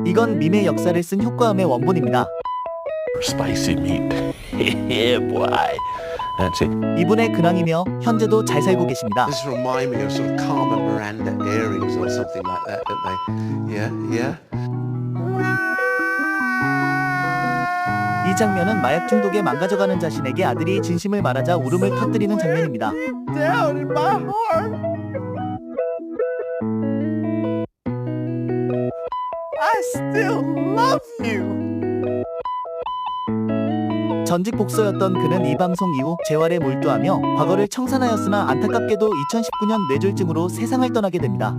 이건 밈의 역사를 쓴 효과음의 원본입니다. Spicy meat. Yeah, boy. That's it. 이분의 근황이며 현재도 잘 살고 계십니다. This remind me of sort of Carmen Miranda earrings or something like that, don't they? Yeah, yeah. 이 장면은 마약 중독에 망가져가는 자신에게 아들이 진심을 말하자 울음을 터뜨리는 장면입니다. Down in my heart. I still love you. 전직 복서였던 그는 이 방송 이후 재활에 몰두하며 과거를 청산하였으나 안타깝게도 2019년 뇌졸중으로 세상을 떠나게 됩니다.